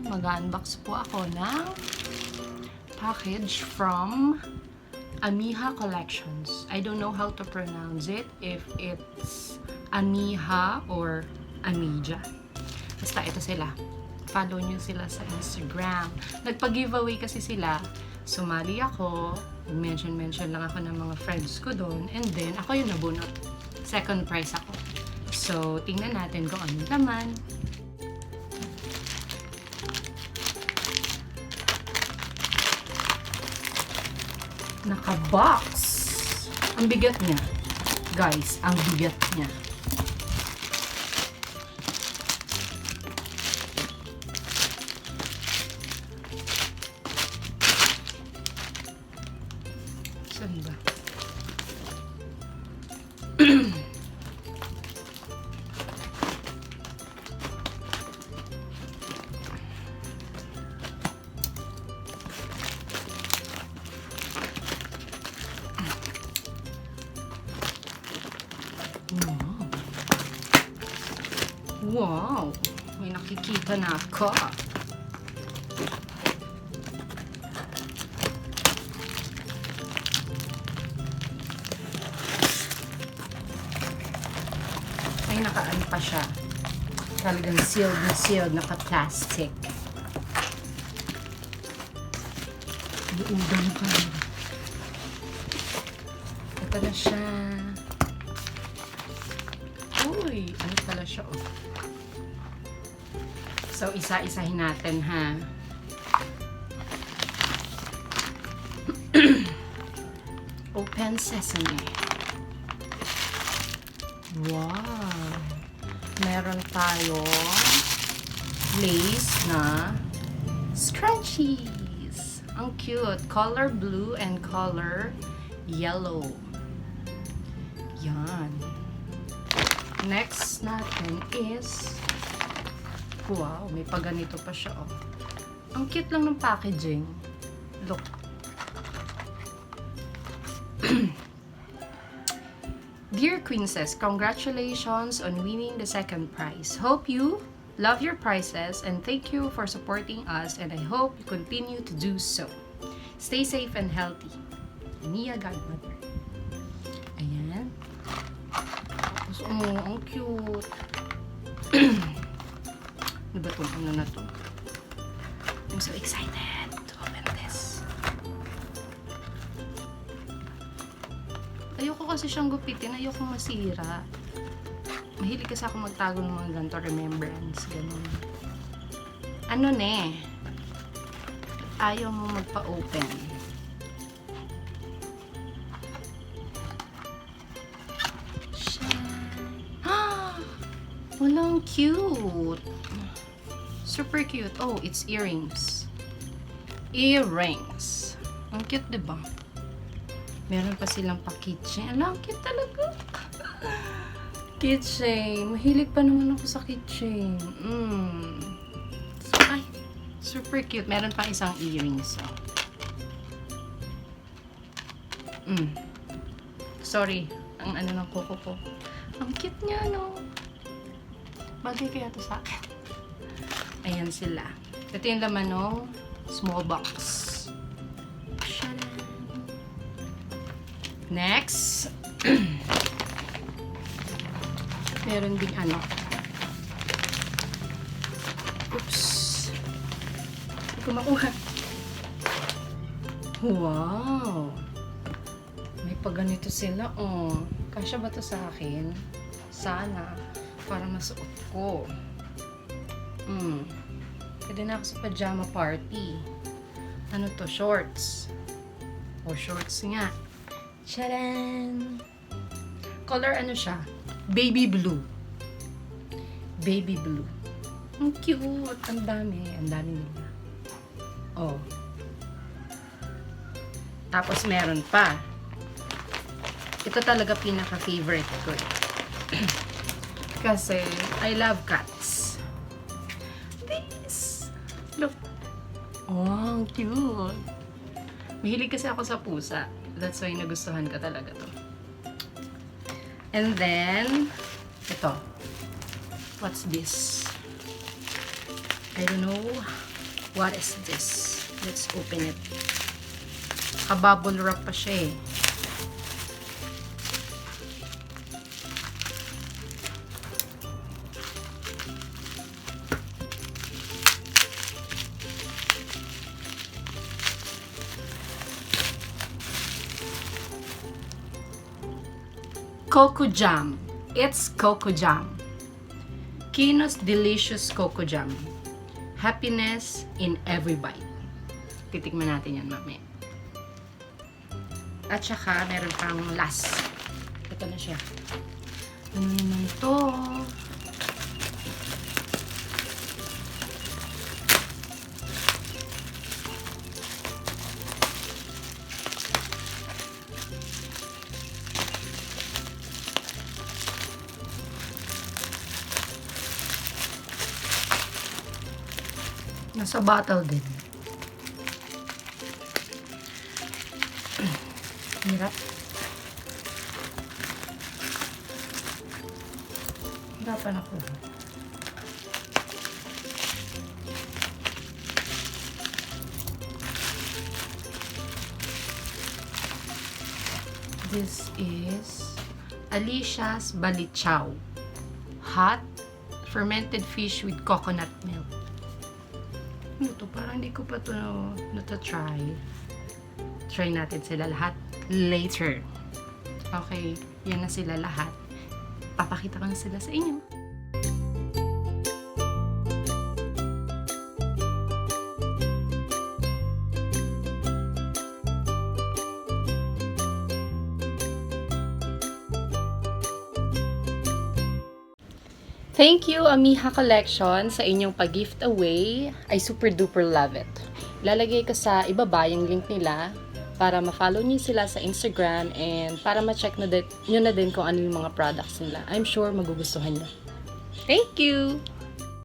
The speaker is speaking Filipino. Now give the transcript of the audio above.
mag-unbox po ako ng package from Amija Collections. I don't know how to pronounce it, if it's Amija or Amija. Basta ito sila. Follow nyo sila sa Instagram. Nagpa-giveaway kasi sila. Sumali ako. Mention lang ako ng mga friends ko doon. And then, ako yung nabunot. Second prize ako. So, tingnan natin kung anong laman. Naka-box. Ang bigat niya. Guys, ang bigat niya. Saan ba? Wow! May nakikita na ako. Ay, nakaan pa siya. Talagang sealed na sealed, naka-plastic. Luudan pa. Ito na siya. Uy, ano pala siya, oh. So, isa-isahin natin, ha. Open sesame. Wow! Meron tayong lace na scrunchies. Ang cute. Color blue and color yellow. Yan. Next natin is, wow, may paganito pa siya, oh. Ang cute lang ng packaging. Look. Dear Queenses, congratulations on winning the second prize. Hope you love your prizes and thank you for supporting us, and I hope you continue to do so. Stay safe and healthy. Mia Godmother. Ayan. Tapos, oh, ang cute. Ano ba itong ano na to? I'm so excited to open this. Ayoko kasi siyang gupitin. Ayoko masira. Mahilig kasi ako magtago ng mga ganito remembrance. Ganun. Ano ne? Ayaw mo magpa-open. Walang cute. Super cute. Oh, it's earrings. Earrings. Ang cute, diba? Meron pa silang pa-keychain. Ang cute talaga. Keychain. Mahilig pa naman ako sa keychain. Ay, super cute. Meron pa isang earrings. Sorry. Ang ano ng kuko ko. Ang cute niya, no? Bagay kaya to sa akin. Ayan sila. Ito yung laman ng small box. Next. Meron ding ano. Oops. Hindi ko makuha. Wow. May paganito sila, oh. Kasya ba to sa akin? Sana. Para masuot ko. Pwede na ako sa pajama party. Ano to? Shorts. O, shorts nga. Tcharan! Color ano siya? Baby blue. Baby blue. Ang cute. Ang dami. Ang dami nila. Oh. Tapos meron pa. Ito talaga pinaka-favorite ko. Kasi, I love cats. This. Look. Oh, cute. Mahilig kasi ako sa pusa. That's why nagustuhan ko talaga to. And then, ito. What's this? I don't know. What is this? Let's open it. Kabubble wrap pa siya eh. Coco jam. It's coco jam. Kino's delicious coco jam. Happiness in every bite. Titikman natin yan mamaya. At saka, meron pang last. Ito na siya. Ano naman to? Nasa bottle din. Hirap. Hirapan ako. This is Alicia's Balichaw. Hot fermented fish with coconut milk. Ano to? Parang hindi ko pa to try. Try natin sila lahat later. Okay, yan na sila lahat. Papakita ko na sila sa inyo. Thank you, Amija Collections, sa inyong pag-giftaway. I super duper love it. Lalagay ko sa ibaba yung link nila para ma-follow niyo sila sa Instagram and para ma-check nyo na din kung ano yung mga products nila. I'm sure magugustuhan nyo. Thank you!